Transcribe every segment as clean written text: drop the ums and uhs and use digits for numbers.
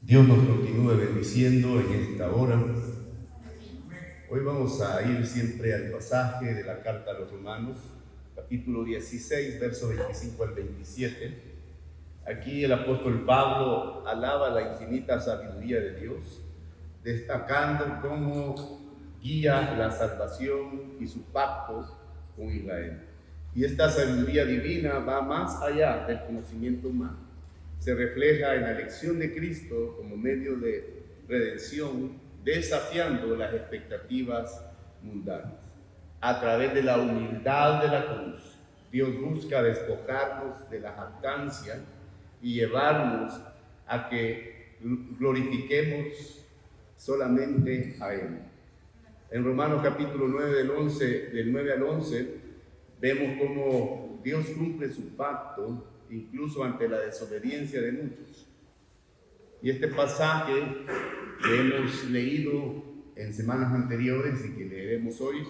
Dios nos continúe bendiciendo en esta hora. Hoy vamos a ir siempre al pasaje de la carta a los Romanos, capítulo 16, versos 25 al 27. Aquí el apóstol Pablo alaba la infinita sabiduría de Dios, destacando cómo guía la salvación y su pacto con Israel. Y esta sabiduría divina va más allá del conocimiento humano. Se refleja en la elección de Cristo como medio de redención, desafiando las expectativas mundanas. A través de la humildad de la cruz, Dios busca despojarnos de la jactancia y llevarnos a que glorifiquemos solamente a Él. En Romanos capítulo 9, del 9 al 11, vemos cómo Dios cumple su pacto incluso ante la desobediencia de muchos. Y este pasaje que hemos leído en semanas anteriores y que leeremos hoy,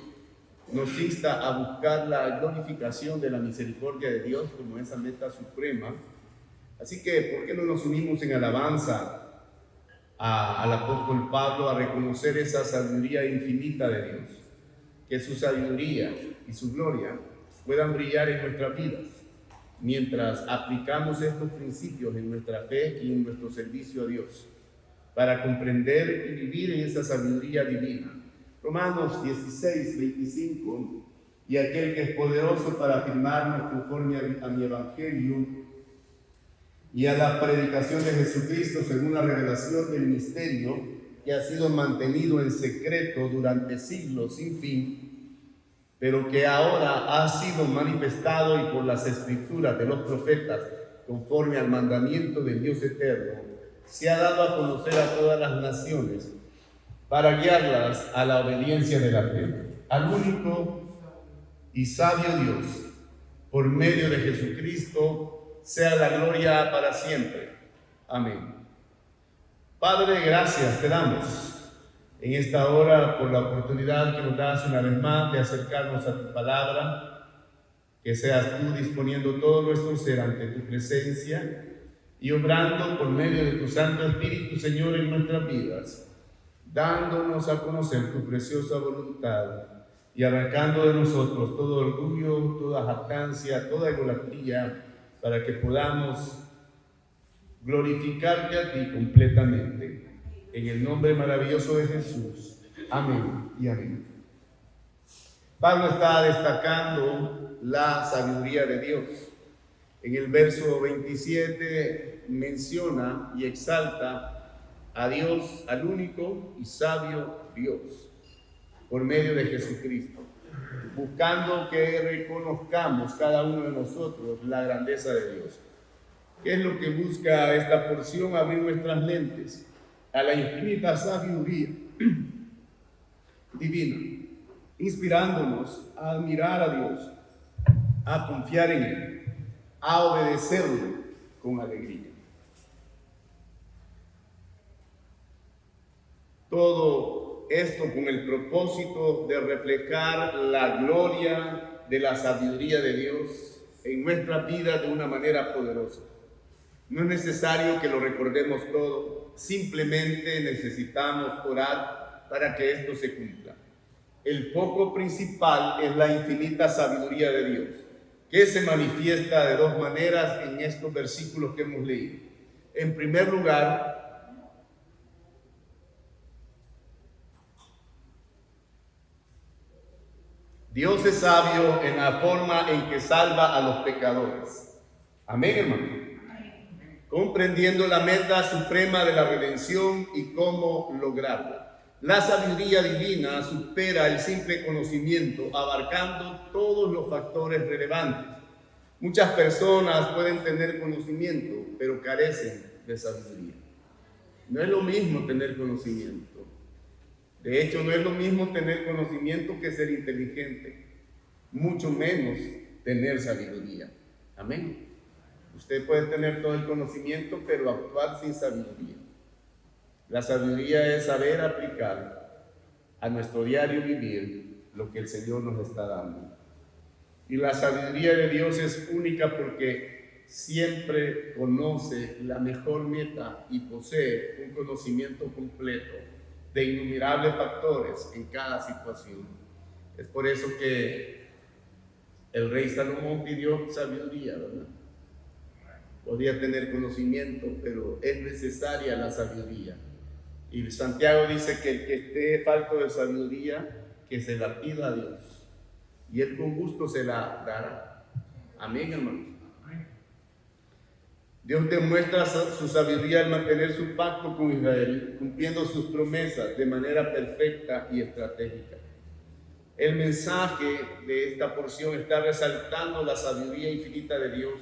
nos insta a buscar la glorificación de la misericordia de Dios como esa meta suprema. Así que, ¿por qué no nos unimos en alabanza al apóstol Pablo a reconocer esa sabiduría infinita de Dios? Que su sabiduría y su gloria puedan brillar en nuestras vidas mientras aplicamos estos principios en nuestra fe y en nuestro servicio a Dios, para comprender y vivir en esa sabiduría divina. Romanos 16, 25, y aquel que es poderoso para afirmarnos conforme a mi evangelio y a la predicación de Jesucristo según la revelación del misterio que ha sido mantenido en secreto durante siglos sin fin, pero que ahora ha sido manifestado y por las escrituras de los profetas, conforme al mandamiento del Dios eterno, se ha dado a conocer a todas las naciones para guiarlas a la obediencia de la fe, al único y sabio Dios, por medio de Jesucristo, sea la gloria para siempre. Amén. Padre, gracias te damos en esta hora por la oportunidad que nos das una vez más de acercarnos a tu palabra, que seas tú disponiendo todo nuestro ser ante tu presencia y obrando por medio de tu Santo Espíritu, Señor, en nuestras vidas, dándonos a conocer tu preciosa voluntad y arrancando de nosotros todo orgullo, toda jactancia, toda idolatría, para que podamos glorificarte a ti completamente. En el nombre maravilloso de Jesús. Amén y amén. Pablo está destacando la sabiduría de Dios. En el verso 27 menciona y exalta a Dios, al único y sabio Dios, por medio de Jesucristo, buscando que reconozcamos cada uno de nosotros la grandeza de Dios. ¿Qué es lo que busca esta porción? Abrir nuestras mentes a la infinita sabiduría divina, inspirándonos a admirar a Dios, a confiar en Él, a obedecerlo con alegría. Todo esto con el propósito de reflejar la gloria de la sabiduría de Dios en nuestra vida de una manera poderosa. No es necesario que lo recordemos todo, simplemente necesitamos orar para que esto se cumpla. El foco principal es la infinita sabiduría de Dios, que se manifiesta de dos maneras en estos versículos que hemos leído. En primer lugar, Dios es sabio en la forma en que salva a los pecadores. Amén, hermano. Comprendiendo la meta suprema de la redención y cómo lograrla. La sabiduría divina supera el simple conocimiento, abarcando todos los factores relevantes. Muchas personas pueden tener conocimiento, pero carecen de sabiduría. No es lo mismo tener conocimiento. De hecho, no es lo mismo tener conocimiento que ser inteligente, mucho menos tener sabiduría. Amén. Usted puede tener todo el conocimiento, pero actuar sin sabiduría. La sabiduría es saber aplicar a nuestro diario vivir lo que el Señor nos está dando. Y la sabiduría de Dios es única porque siempre conoce la mejor meta y posee un conocimiento completo de innumerables factores en cada situación. Es por eso que el rey Salomón pidió sabiduría, ¿verdad? Podía tener conocimiento, pero es necesaria la sabiduría. Y Santiago dice que el que esté falto de sabiduría, que se la pida a Dios, y Él con gusto se la dará. Amén, hermanos. Dios demuestra su sabiduría al mantener su pacto con Israel, cumpliendo sus promesas de manera perfecta y estratégica. El mensaje de esta porción está resaltando la sabiduría infinita de Dios,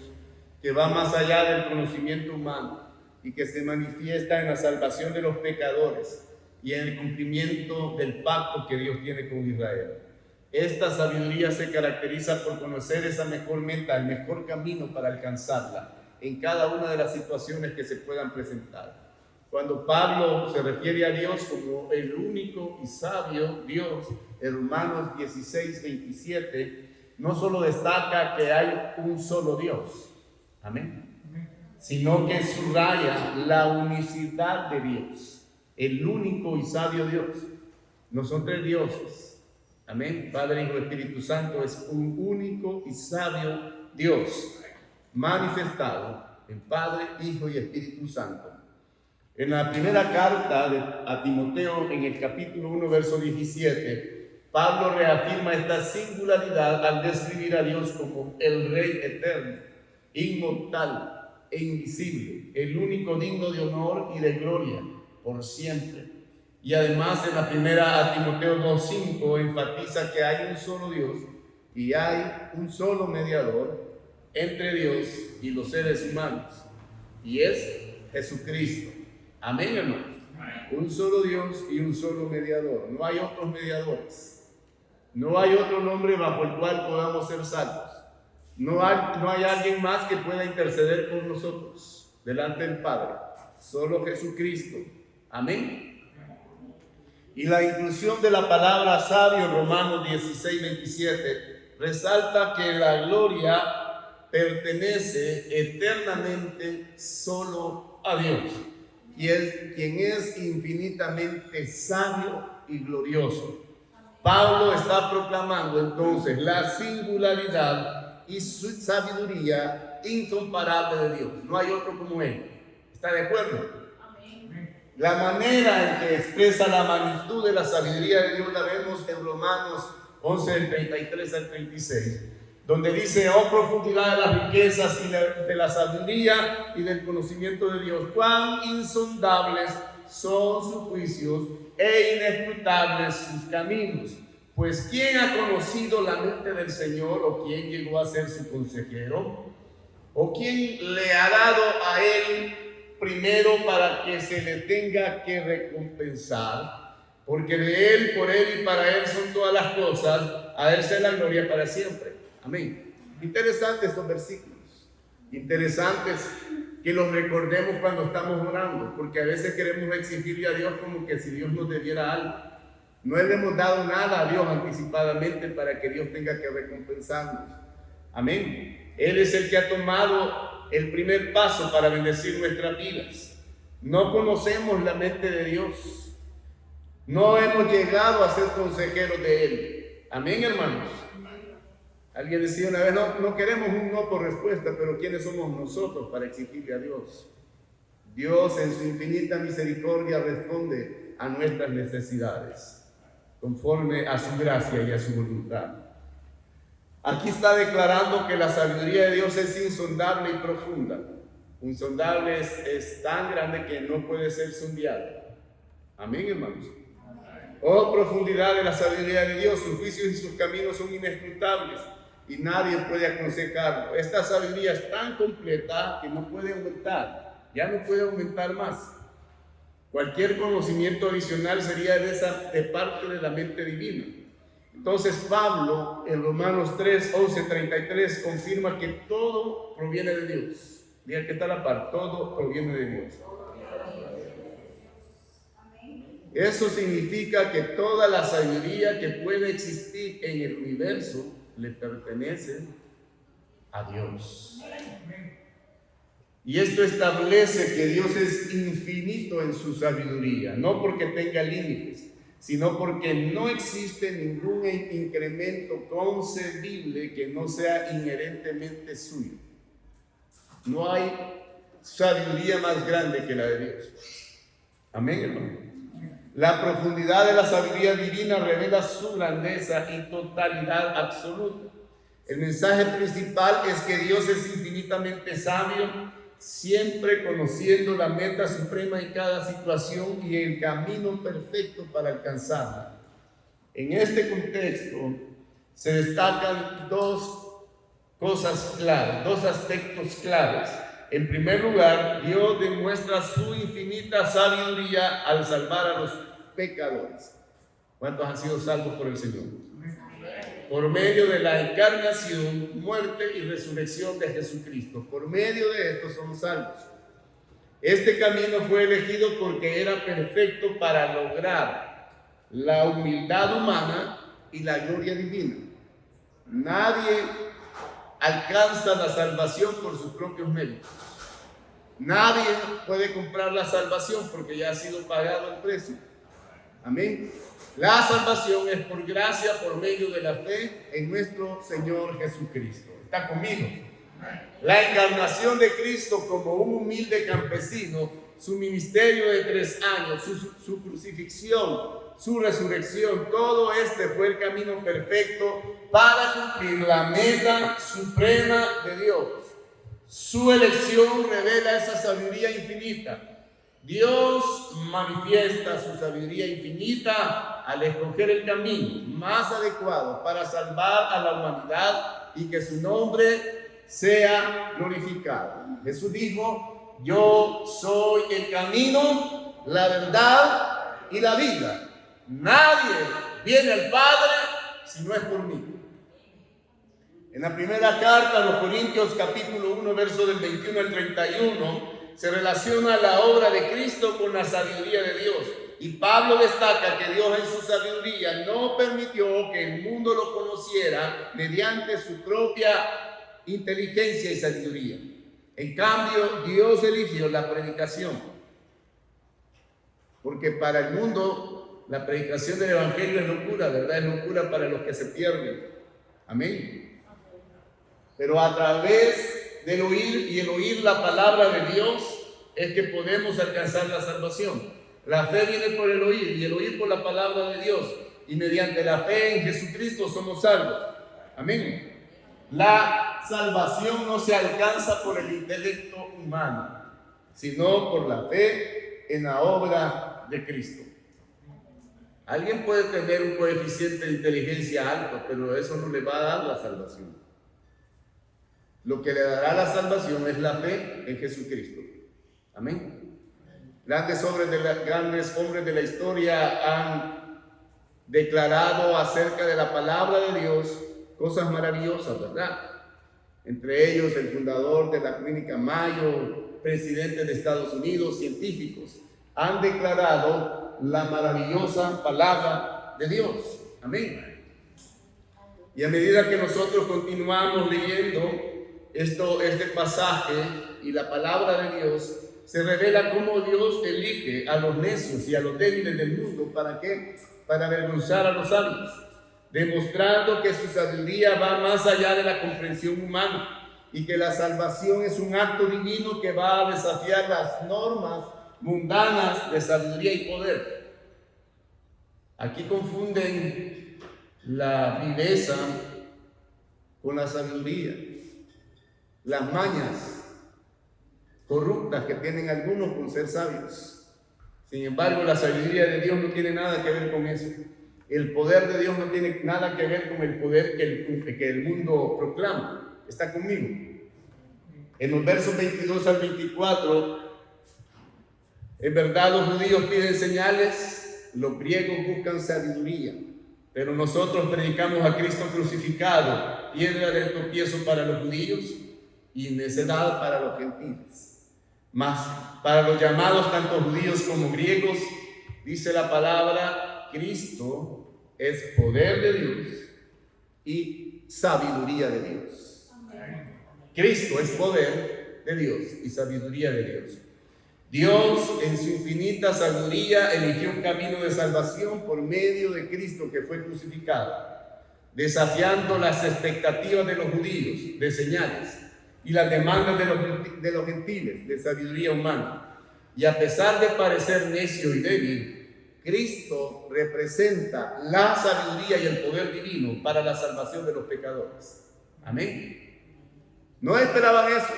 que va más allá del conocimiento humano y que se manifiesta en la salvación de los pecadores y en el cumplimiento del pacto que Dios tiene con Israel. Esta sabiduría se caracteriza por conocer esa mejor meta, el mejor camino para alcanzarla en cada una de las situaciones que se puedan presentar. Cuando Pablo se refiere a Dios como el único y sabio Dios, en Romanos 16:27, no solo destaca que hay un solo Dios, amén, sino que subraya la unicidad de Dios, el único y sabio Dios. No son tres dioses, amén. Padre, Hijo y Espíritu Santo es un único y sabio Dios, manifestado en Padre, Hijo y Espíritu Santo. En la primera carta a Timoteo, en el capítulo 1, verso 17, Pablo reafirma esta singularidad al describir a Dios como el Rey eterno, inmortal e invisible, el único digno de honor y de gloria por siempre. Y además en la primera a Timoteo 2:5 enfatiza que hay un solo Dios y hay un solo mediador entre Dios y los seres humanos, y es Jesucristo. Amén, hermanos. Un solo Dios y un solo mediador. No hay otros mediadores. No hay otro nombre bajo el cual podamos ser salvos. No hay alguien más que pueda interceder por nosotros delante del Padre. Solo Jesucristo. Amén. Y la inclusión de la palabra sabio en Romanos 16:27 resalta que la gloria pertenece eternamente solo a Dios, quien es infinitamente sabio y glorioso. Pablo está proclamando entonces la singularidad y su sabiduría incomparable de Dios. No hay otro como Él. ¿Está de acuerdo? Amén. La manera en que expresa la magnitud de la sabiduría de Dios la vemos en Romanos 11, del 33 al 36. Donde dice: oh profundidad de las riquezas y de la sabiduría y del conocimiento de Dios, cuán insondables son sus juicios e inescrutables sus caminos. Pues ¿quién ha conocido la mente del Señor, o quién llegó a ser su consejero? ¿O quién le ha dado a él primero para que se le tenga que recompensar? Porque de él, por él y para él son todas las cosas, a él sea la gloria para siempre. Amén. Interesantes estos versículos, interesantes que los recordemos cuando estamos orando, porque a veces queremos exigirle a Dios como que si Dios nos debiera algo. No le hemos dado nada a Dios anticipadamente para que Dios tenga que recompensarnos. Amén. Él es el que ha tomado el primer paso para bendecir nuestras vidas. No conocemos la mente de Dios, no hemos llegado a ser consejeros de Él. Amén, hermanos. Alguien decía una vez: no queremos un no por respuesta, pero ¿quiénes somos nosotros para exigirle a Dios? Dios en su infinita misericordia responde a nuestras necesidades, conforme a su gracia y a su voluntad. Aquí está declarando que la sabiduría de Dios es insondable y profunda. Insondable es tan grande que no puede ser sondeada. Amén, hermanos. Oh profundidad de la sabiduría de Dios, sus juicios y sus caminos son inescrutables y nadie puede aconsejarlo. Esta sabiduría es tan completa que no puede aumentar, ya no puede aumentar más. Cualquier conocimiento adicional sería de parte de la mente divina. Entonces Pablo en Romanos 3, 11, 33 confirma que todo proviene de Dios. Diga que está a la par, todo proviene de Dios. Eso significa que toda la sabiduría que puede existir en el universo le pertenece a Dios. Y esto establece que Dios es infinito en su sabiduría, no porque tenga límites, sino porque no existe ningún incremento concebible que no sea inherentemente suyo. No hay sabiduría más grande que la de Dios. Amén, hermano. La profundidad de la sabiduría divina revela su grandeza y totalidad absoluta. El mensaje principal es que Dios es infinitamente sabio, siempre conociendo la meta suprema en cada situación y el camino perfecto para alcanzarla. En este contexto se destacan dos cosas claves, dos aspectos claves. En primer lugar, Dios demuestra su infinita sabiduría al salvar a los pecadores. ¿Cuántos han sido salvos por el Señor? Por medio de la encarnación, muerte y resurrección de Jesucristo. Por medio de esto somos salvos. Este camino fue elegido porque era perfecto para lograr la humildad humana y la gloria divina. Nadie alcanza la salvación por sus propios méritos. Nadie puede comprar la salvación porque ya ha sido pagado el precio. Amén. La salvación es por gracia, por medio de la fe en nuestro Señor Jesucristo. ¿Está conmigo? La encarnación de Cristo como un humilde campesino, su ministerio de 3 años, su crucifixión, su resurrección, todo este fue el camino perfecto para cumplir la meta suprema de Dios. Su elección revela esa sabiduría infinita. Dios manifiesta su sabiduría infinita al escoger el camino más adecuado para salvar a la humanidad y que su nombre sea glorificado. Jesús dijo: yo soy el camino, la verdad y la vida. Nadie viene al Padre si no es por mí. En la primera carta a los Corintios, capítulo 1, verso del 21 al 31, se relaciona la obra de Cristo con la sabiduría de Dios. Y Pablo destaca que Dios en su sabiduría no permitió que el mundo lo conociera mediante su propia inteligencia y sabiduría. En cambio, Dios eligió la predicación. Porque para el mundo la predicación del Evangelio es locura, ¿verdad? Es locura para los que se pierden. Amén. Pero a través del oír y el oír la palabra de Dios es que podemos alcanzar la salvación. La fe viene por el oír y el oír por la palabra de Dios. Y mediante la fe en Jesucristo somos salvos. Amén. La salvación no se alcanza por el intelecto humano, sino por la fe en la obra de Cristo. Alguien puede tener un coeficiente de inteligencia alto, pero eso no le va a dar la salvación. Lo que le dará la salvación es la fe en Jesucristo. Amén. Grandes hombres de la historia han declarado acerca de la palabra de Dios cosas maravillosas, ¿verdad? Entre ellos el fundador de la clínica Mayo, presidente de Estados Unidos, científicos, han declarado la maravillosa palabra de Dios. Amén. Y a medida que nosotros continuamos leyendo este pasaje y la palabra de Dios, se revela cómo Dios elige a los necios y a los débiles del mundo. ¿Para qué? Para avergonzar a los sabios, demostrando que su sabiduría va más allá de la comprensión humana y que la salvación es un acto divino que va a desafiar las normas mundanas de sabiduría y poder. Aquí confunden la viveza con la sabiduría, las mañas corruptas que tienen algunos con ser sabios. Sin embargo, la sabiduría de Dios no tiene nada que ver con eso. El poder de Dios no tiene nada que ver con el poder que el mundo proclama. ¿Está conmigo? En los versos 22 al 24, en verdad los judíos piden señales, los griegos buscan sabiduría, pero nosotros predicamos a Cristo crucificado, piedra de tropiezo para los judíos y necedad para los gentiles. Mas para los llamados tanto judíos como griegos, dice la palabra, Cristo es poder de Dios y sabiduría de Dios. Cristo es poder de Dios y sabiduría de Dios. Dios, en su infinita sabiduría, eligió un camino de salvación por medio de Cristo, que fue crucificado, desafiando las expectativas de los judíos de señales y las demandas de los gentiles de sabiduría humana. Y a pesar de parecer necio y débil, Cristo representa la sabiduría y el poder divino para la salvación de los pecadores. Amén. No esperaban eso.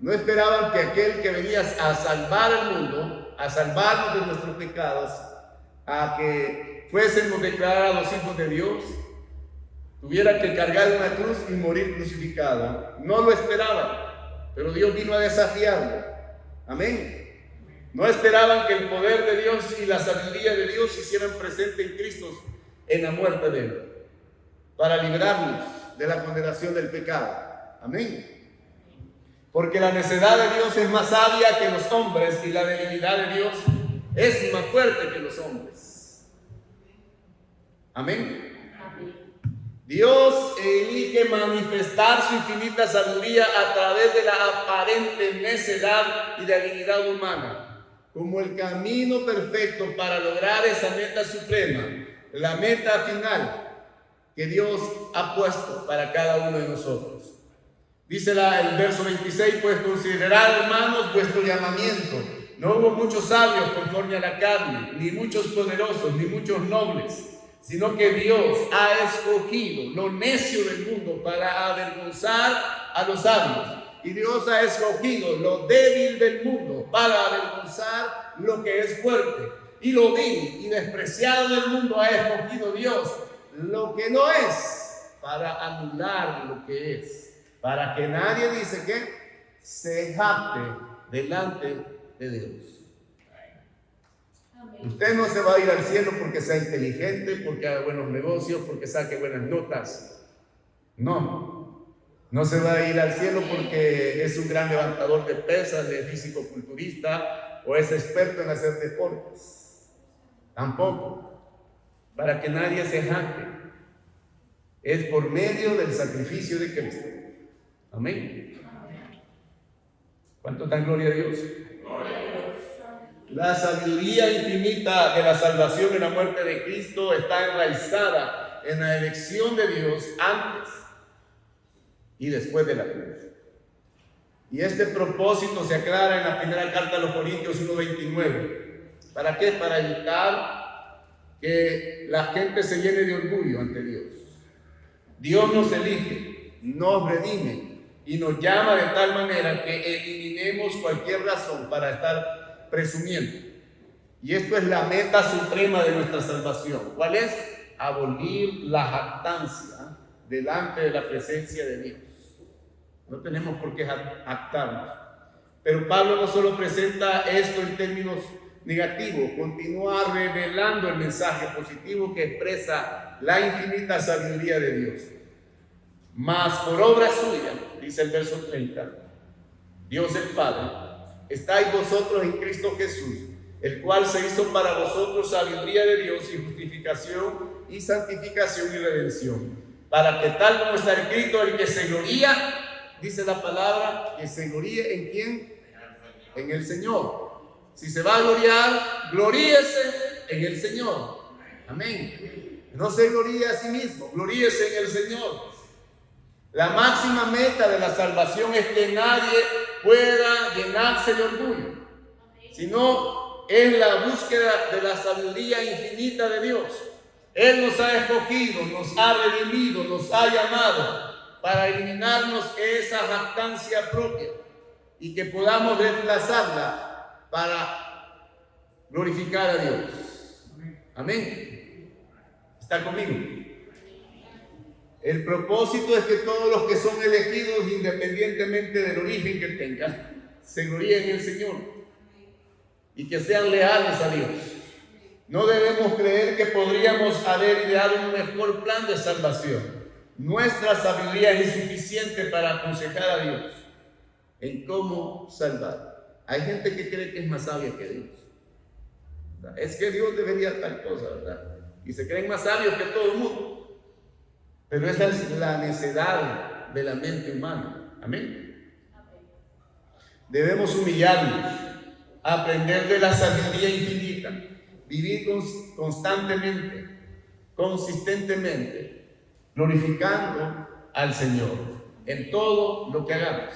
No esperaban que aquel que venía a salvar al mundo, a salvarnos de nuestros pecados, a que fuésemos declarados hijos de Dios, tuviera que cargar una cruz y morir crucificado. No lo esperaban, pero Dios vino a desafiarlo. Amén. No esperaban que el poder de Dios y la sabiduría de Dios se hicieran presente en Cristo en la muerte de Él, para librarnos de la condenación del pecado. Amén. Porque la necedad de Dios es más sabia que los hombres y la debilidad de Dios es más fuerte que los hombres. Amén. Dios elige manifestar su infinita sabiduría a través de la aparente necedad y debilidad humana, como el camino perfecto para lograr esa meta suprema, la meta final que Dios ha puesto para cada uno de nosotros. Dice el verso 26, pues considerad, hermanos, vuestro llamamiento. No hubo muchos sabios conforme a la carne, ni muchos poderosos, ni muchos nobles, sino que Dios ha escogido lo necio del mundo para avergonzar a los sabios. Y Dios ha escogido lo débil del mundo para avergonzar lo que es fuerte. Y lo vil y despreciado del mundo ha escogido Dios, lo que no es, para anular lo que es, para que nadie, dice que, se jacte delante de Dios. Usted no se va a ir al cielo porque sea inteligente, porque haga buenos negocios, porque saque buenas notas. No se va a ir al cielo porque es un gran levantador de pesas, de físico-culturista, o es experto en hacer deportes. Tampoco. Para que nadie se jacte. Es por medio del sacrificio de Cristo. Amén. ¿Cuánto dan gloria a Dios? La sabiduría infinita de la salvación en la muerte de Cristo está enraizada en la elección de Dios antes y después de la cruz. Y este propósito se aclara en la primera carta a los Corintios 1:29. ¿Para qué? Para evitar que la gente se llene de orgullo ante Dios. Dios nos elige, nos redime y nos llama de tal manera que eliminemos cualquier razón para estar presumiendo. Y esto es la meta suprema de nuestra salvación. ¿Cuál es? Abolir la jactancia delante de la presencia de Dios. No tenemos por qué jactarnos. Pero Pablo no solo presenta esto en términos negativos, continúa revelando el mensaje positivo que expresa la infinita sabiduría de Dios. Mas por obra suya, dice el verso 30, Dios el Padre, estáis vosotros en Cristo Jesús, el cual se hizo para vosotros sabiduría de Dios y justificación y santificación y redención, para que tal como está escrito, el que se gloría, dice la palabra, que se gloríe ¿en quién? En el Señor. Si se va a gloriar, gloríese en el Señor. Amén. No se gloríe a sí mismo, gloríese en el Señor. La máxima meta de la salvación es que nadie pueda llenarse de orgullo, sino es la búsqueda de la sabiduría infinita de Dios. Él nos ha escogido, nos ha redimido, nos ha llamado para eliminarnos esa jactancia propia y que podamos reemplazarla para glorificar a Dios. Amén. ¿Está conmigo? El propósito es que todos los que son elegidos, independientemente del origen que tengan, se gloríen en el Señor y que sean leales a Dios. No debemos creer que podríamos haber ideado un mejor plan de salvación. Nuestra sabiduría es insuficiente para aconsejar a Dios en cómo salvar. Hay gente que cree que es más sabia que Dios. Es que Dios debería tal cosa, ¿verdad? Y se creen más sabios que todo el mundo. Pero esa es la necedad de la mente humana. Amén. Debemos humillarnos, aprender de la sabiduría infinita, vivir constantemente, consistentemente, glorificando al Señor en todo lo que hagamos.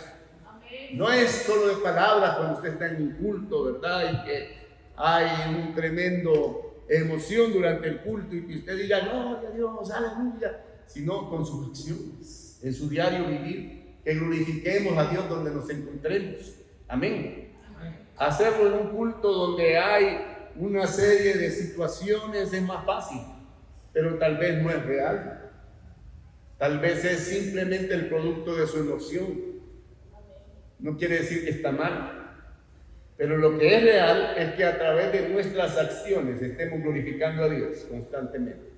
No es solo de palabras cuando usted está en un culto, ¿verdad? Y que hay un tremendo emoción durante el culto y que usted diga, gloria a Dios, aleluya, sino con sus acciones, en su diario vivir, que glorifiquemos a Dios donde nos encontremos. Amén. Hacerlo en un culto donde hay una serie de situaciones es más fácil, pero tal vez no es real. Tal vez es simplemente el producto de su emoción. No quiere decir que está mal, pero lo que es real es que a través de nuestras acciones estemos glorificando a Dios constantemente.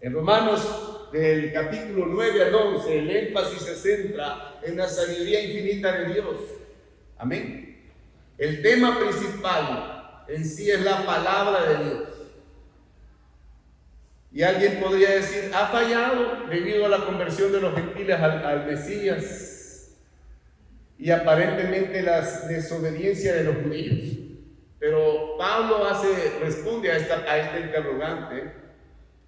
En Romanos, del capítulo 9 al 11, el énfasis se centra en la sabiduría infinita de Dios. Amén. El tema principal en sí es la palabra de Dios. Y alguien podría decir, ha fallado debido a la conversión de los gentiles al Mesías y aparentemente la desobediencia de los judíos. Pero Pablo responde a esta interrogante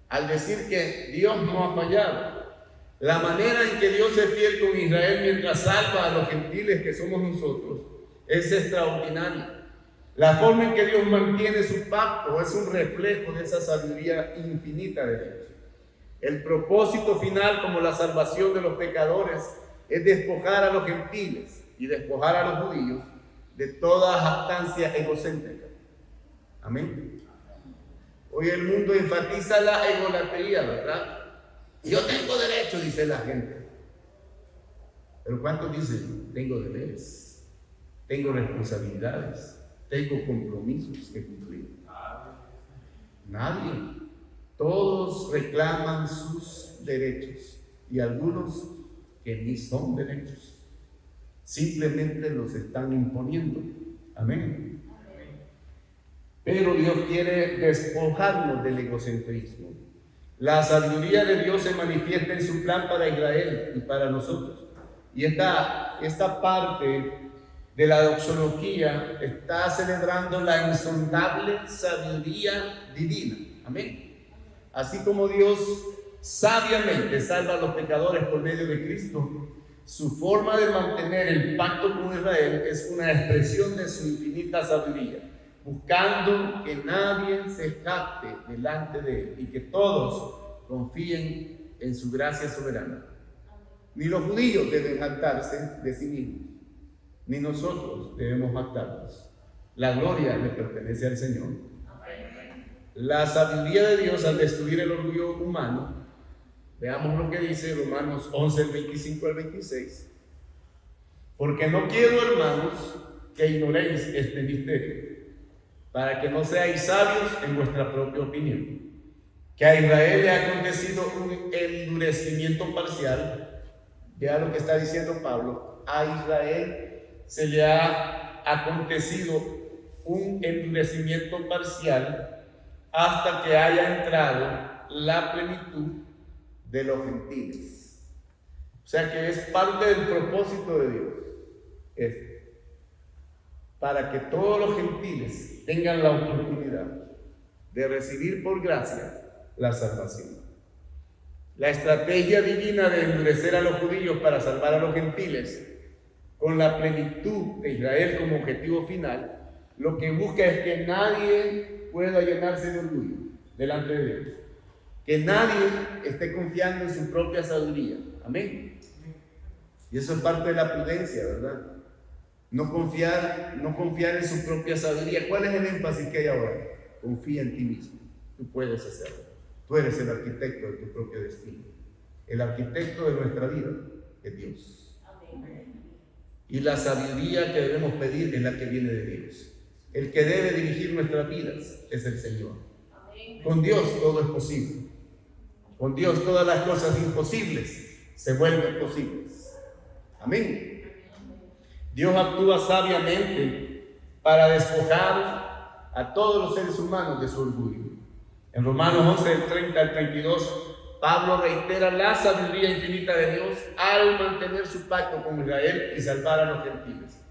al decir que Dios no ha fallado. La manera en que Dios es fiel con Israel mientras salva a los gentiles que somos nosotros es extraordinaria. La forma en que Dios mantiene su pacto es un reflejo de esa sabiduría infinita de Dios. El propósito final, como la salvación de los pecadores, es despojar a los gentiles y despojar a los judíos de toda jactancia egocéntrica. Amén. Hoy el mundo enfatiza la egolatría, ¿verdad? Yo tengo derecho, dice la gente. Pero ¿cuántos dicen? Tengo deberes, tengo responsabilidades, tengo compromisos que cumplir. Nadie. Todos reclaman sus derechos y algunos que ni son derechos. Simplemente los están imponiendo. Amén. Pero Dios quiere despojarnos del egocentrismo. La sabiduría de Dios se manifiesta en su plan para Israel y para nosotros. Y esta parte de la doxología está celebrando la insondable sabiduría divina. Amén. Así como Dios sabiamente salva a los pecadores por medio de Cristo, su forma de mantener el pacto con Israel es una expresión de su infinita sabiduría, buscando que nadie se jacte delante de él y que todos confíen en su gracia soberana. Ni los judíos deben jactarse de sí mismos, ni nosotros debemos jactarnos. La gloria le pertenece al Señor. La sabiduría de Dios al destruir el orgullo humano, veamos lo que dice Romanos 11, el 25 al 26. Porque no quiero, hermanos, que ignoréis este misterio, para que no seáis sabios en vuestra propia opinión, que a Israel le ha acontecido un endurecimiento parcial. Vea lo que está diciendo Pablo. A Israel se le ha acontecido un endurecimiento parcial hasta que haya entrado la plenitud de los gentiles. O sea que es parte del propósito de Dios, para que todos los gentiles tengan la oportunidad de recibir por gracia la salvación. La estrategia divina de endurecer a los judíos para salvar a los gentiles, con la plenitud de Israel como objetivo final, lo que busca es que nadie pueda llenarse de orgullo delante de Dios, que nadie esté confiando en su propia sabiduría. Amén. Y eso es parte de la prudencia, ¿verdad? No confiar en su propia sabiduría. ¿Cuál es el énfasis que hay ahora? Confía en ti mismo. Tú puedes hacerlo. Tú eres el arquitecto de tu propio destino. El arquitecto de nuestra vida es Dios. Amén. Y la sabiduría que debemos pedir es la que viene de Dios. El que debe dirigir nuestras vidas es el Señor. Amén. Con Dios todo es posible. Con Dios todas las cosas imposibles se vuelven posibles. Amén. Dios actúa sabiamente para despojar a todos los seres humanos de su orgullo. En Romanos 11, del 30 al 32, Pablo reitera la sabiduría infinita de Dios al mantener su pacto con Israel y salvar a los gentiles.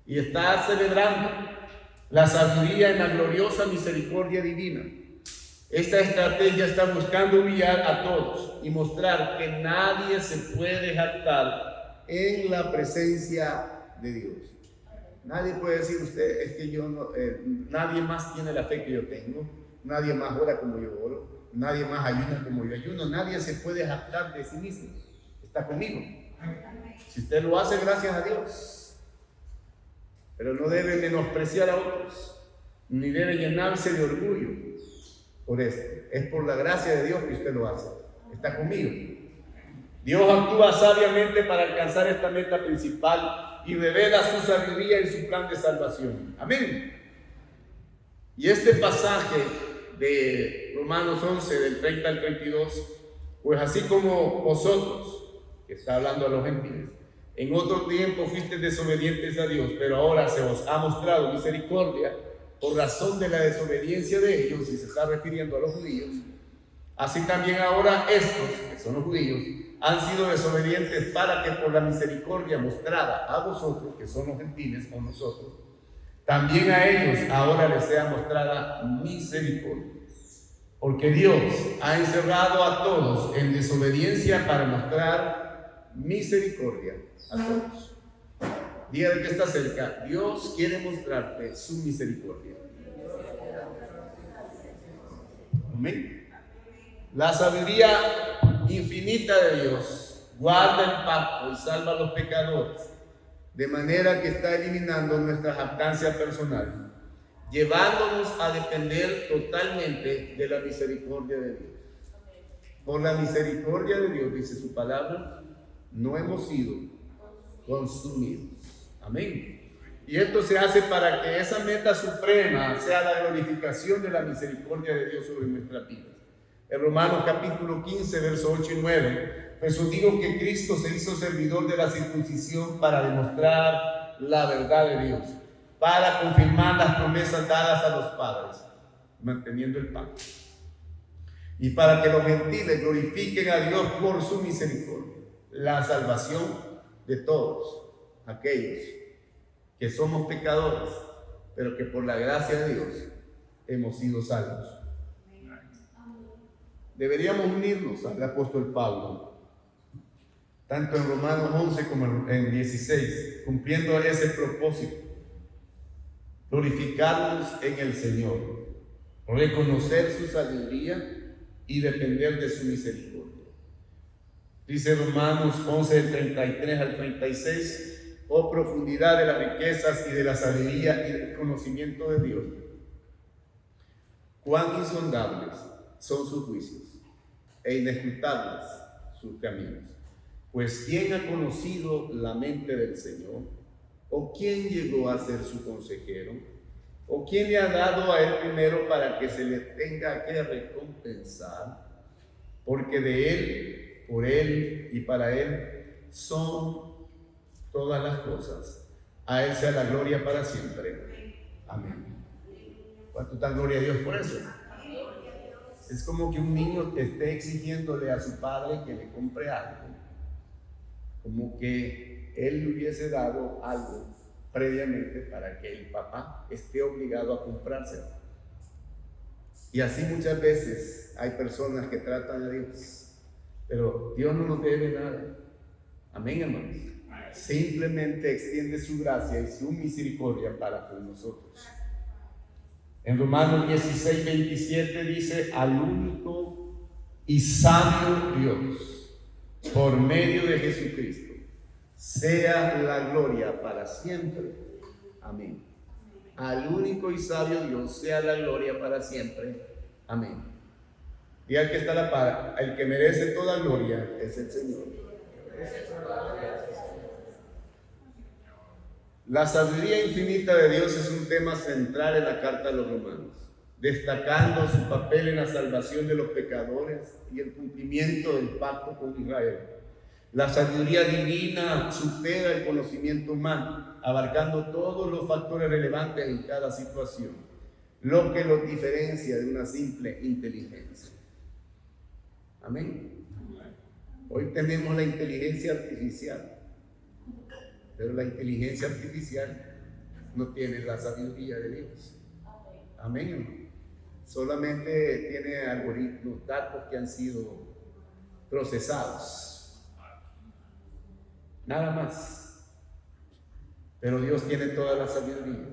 y está celebrando la sabiduría en la gloriosa misericordia divina. Esta estrategia está buscando humillar a todos y mostrar que nadie se puede jactar en la presencia de Dios. Nadie puede decir usted, es que yo no, nadie más tiene la fe que yo tengo, nadie más ora como yo oro, nadie más ayuna como yo ayuno, nadie se puede jactar de sí mismo. Está conmigo. Si usted lo hace, gracias a Dios. Pero no debe menospreciar a otros, ni debe llenarse de orgullo por esto. Es por la gracia de Dios que usted lo hace. Está conmigo. Dios actúa sabiamente para alcanzar esta meta principal y revela su sabiduría en su plan de salvación. Amén. Y este pasaje de Romanos 11, del 30 al 32, pues así como vosotros, que está hablando a los gentiles, en otro tiempo fuisteis desobedientes a Dios, pero ahora se os ha mostrado misericordia por razón de la desobediencia de ellos, y se está refiriendo a los judíos. Así también ahora estos, que son los judíos, han sido desobedientes para que por la misericordia mostrada a vosotros, que son los gentiles con nosotros, también a ellos ahora les sea mostrada misericordia. Porque Dios ha encerrado a todos en desobediencia para mostrar misericordia a todos. Día de que está cerca, Dios quiere mostrarte su misericordia. Amén. La sabiduría infinita de Dios guarda el pacto y salva a los pecadores, de manera que está eliminando nuestra jactancia personal, llevándonos a depender totalmente de la misericordia de Dios. Por la misericordia de Dios, dice su palabra, no hemos sido consumidos. Amén. Y esto se hace para que esa meta suprema sea la glorificación de la misericordia de Dios sobre nuestras vidas. En Romanos capítulo 15, versos 8 y 9, pues os digo que Cristo se hizo servidor de la circuncisión para demostrar la verdad de Dios, para confirmar las promesas dadas a los padres, manteniendo el pacto, y para que los gentiles glorifiquen a Dios por su misericordia, la salvación de todos aquellos que somos pecadores, pero que por la gracia de Dios hemos sido salvos. Deberíamos unirnos al apóstol Pablo, tanto en Romanos 11 como en 16, cumpliendo ese propósito: glorificarnos en el Señor, reconocer su sabiduría y depender de su misericordia. Dice Romanos 11, del 33 al 36, oh profundidad de las riquezas y de la sabiduría y del conocimiento de Dios, cuán insondables son sus juicios e inescrutables sus caminos. Pues ¿quién ha conocido la mente del Señor? ¿O quién llegó a ser su consejero? ¿O quién le ha dado a él primero para que se le tenga que recompensar? Porque de él, por él y para él son todas las cosas. A él sea la gloria para siempre. Amén. ¿Cuánto da gloria a Dios por eso? Es como que un niño esté exigiéndole a su padre que le compre algo, como que él le hubiese dado algo previamente para que el papá esté obligado a comprárselo. Y así muchas veces hay personas que tratan a Dios, pero Dios no nos debe nada. Amén, hermanos. Simplemente extiende su gracia y su misericordia para con nosotros. En Romanos 16, 27 dice: al único y sabio Dios, por medio de Jesucristo, sea la gloria para siempre. Amén. Al único y sabio Dios, sea la gloria para siempre. Amén. Y al que está a la par, el que merece toda gloria es el Señor. La sabiduría infinita de Dios es un tema central en la carta a los Romanos, destacando su papel en la salvación de los pecadores y el cumplimiento del pacto con Israel. La sabiduría divina supera el conocimiento humano, abarcando todos los factores relevantes en cada situación, lo que los diferencia de una simple inteligencia. Amén. Hoy tenemos la inteligencia artificial, pero la inteligencia artificial no tiene la sabiduría de Dios. Amén, hermano. Solamente tiene algoritmos, datos que han sido procesados. Nada más. Pero Dios tiene toda la sabiduría.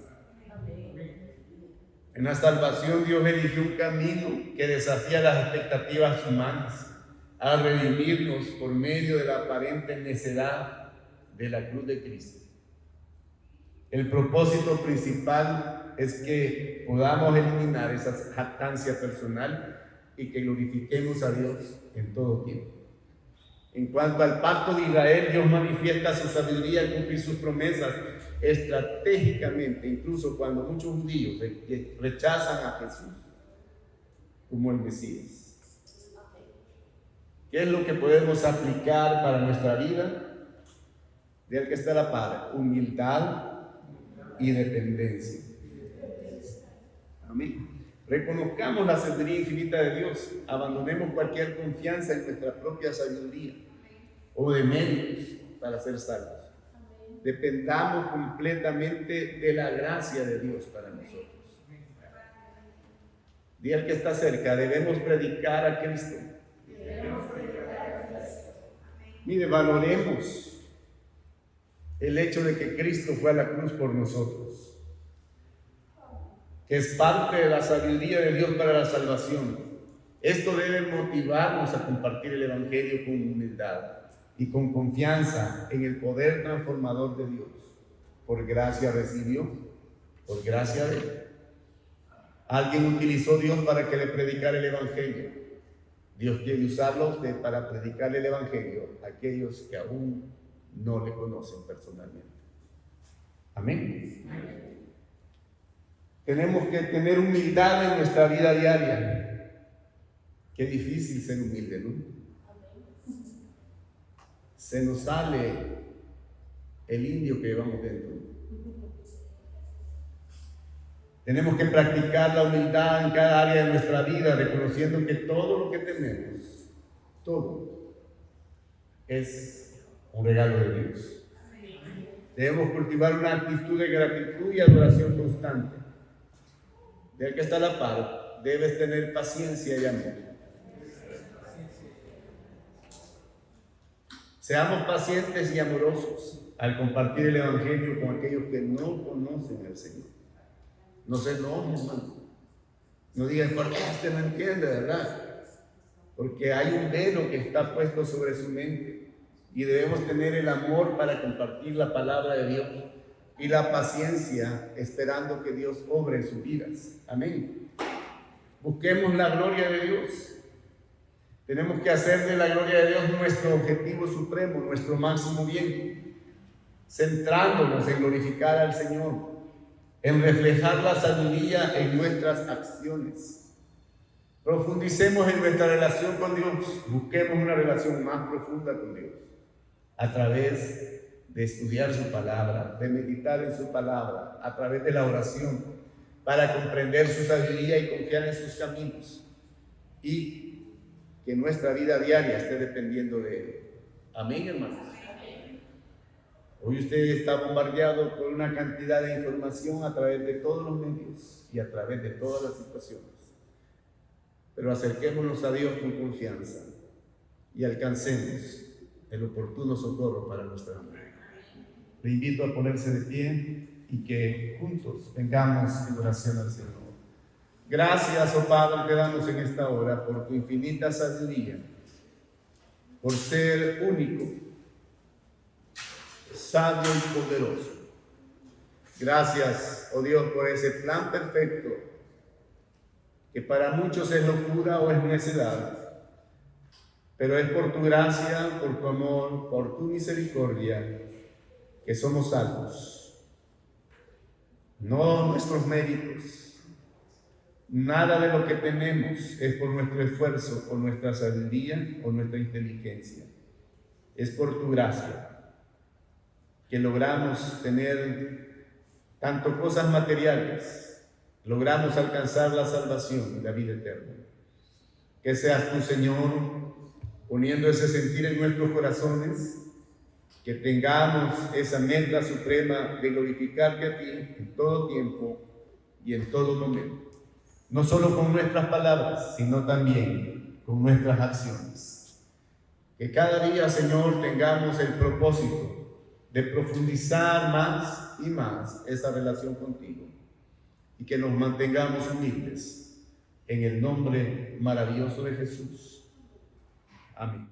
En la salvación Dios eligió un camino que desafía las expectativas humanas al redimirnos por medio de la aparente necedad de la cruz de Cristo. El propósito principal es que podamos eliminar esa jactancia personal y que glorifiquemos a Dios en todo tiempo. En cuanto al pacto de Israel, Dios manifiesta su sabiduría al cumplir sus promesas estratégicamente, incluso cuando muchos judíos rechazan a Jesús como el Mesías. ¿Qué es lo que podemos aplicar para nuestra vida? Del que está a la par: humildad y dependencia. Amén. Reconozcamos la sabiduría infinita de Dios. Abandonemos cualquier confianza en nuestra propia sabiduría o de méritos para ser salvos. Dependamos completamente de la gracia de Dios para nosotros. Di al que está cerca: debemos predicar a Cristo. Mire, valoremos el hecho de que Cristo fue a la cruz por nosotros, que es parte de la sabiduría de Dios para la salvación. Esto debe motivarnos a compartir el Evangelio con humildad y con confianza en el poder transformador de Dios. Por gracia recibió, por gracia de Él. Alguien utilizó a Dios para que le predicara el Evangelio. Dios quiere usarlo a usted para predicar el Evangelio a aquellos que aún no le conocen personalmente. Amén. Tenemos que tener humildad en nuestra vida diaria. Qué difícil ser humilde, ¿no? Se nos sale el indio que llevamos dentro. Tenemos que practicar la humildad en cada área de nuestra vida, reconociendo que todo lo que tenemos, todo, es un regalo de Dios. Debemos cultivar una actitud de gratitud y adoración constante. Del que está a la par, debes tener paciencia y amor. Seamos pacientes y amorosos al compartir el Evangelio con aquellos que no conocen al Señor. No se enojen, hermano. No digan: ¿por qué usted no entiende, verdad? Porque hay un velo que está puesto sobre su mente y debemos tener el amor para compartir la palabra de Dios y la paciencia esperando que Dios obre en sus vidas. Amén. Busquemos la gloria de Dios. Tenemos que hacer de la gloria de Dios nuestro objetivo supremo, nuestro máximo bien, centrándonos en glorificar al Señor, en reflejar la sabiduría en nuestras acciones. Profundicemos en nuestra relación con Dios. Busquemos una relación más profunda con Dios a través de estudiar su palabra, de meditar en su palabra, a través de la oración, para comprender su sabiduría y confiar en sus caminos, y que nuestra vida diaria esté dependiendo de Él. Amén, hermanos. Hoy usted está bombardeado por una cantidad de información a través de todos los medios y a través de todas las situaciones. Pero acerquémonos a Dios con confianza y alcancemos el oportuno socorro para nuestra vida. Le invito a ponerse de pie y que juntos vengamos en oración al Señor. Gracias, oh Padre, te damos en esta hora por tu infinita sabiduría, por ser único, sabio y poderoso. Gracias, oh Dios, por ese plan perfecto que para muchos es locura o es necedad, pero es por tu gracia, por tu amor, por tu misericordia que somos salvos. No nuestros méritos, nada de lo que tenemos es por nuestro esfuerzo, por nuestra sabiduría o nuestra inteligencia. Es por tu gracia que logramos tener tanto cosas materiales, logramos alcanzar la salvación y la vida eterna. Que seas tú, Señor, poniendo ese sentir en nuestros corazones, que tengamos esa meta suprema de glorificarte a ti en todo tiempo y en todo momento. No solo con nuestras palabras, sino también con nuestras acciones. Que cada día, Señor, tengamos el propósito de profundizar más y más esa relación contigo y que nos mantengamos humildes en el nombre maravilloso de Jesús. Amén.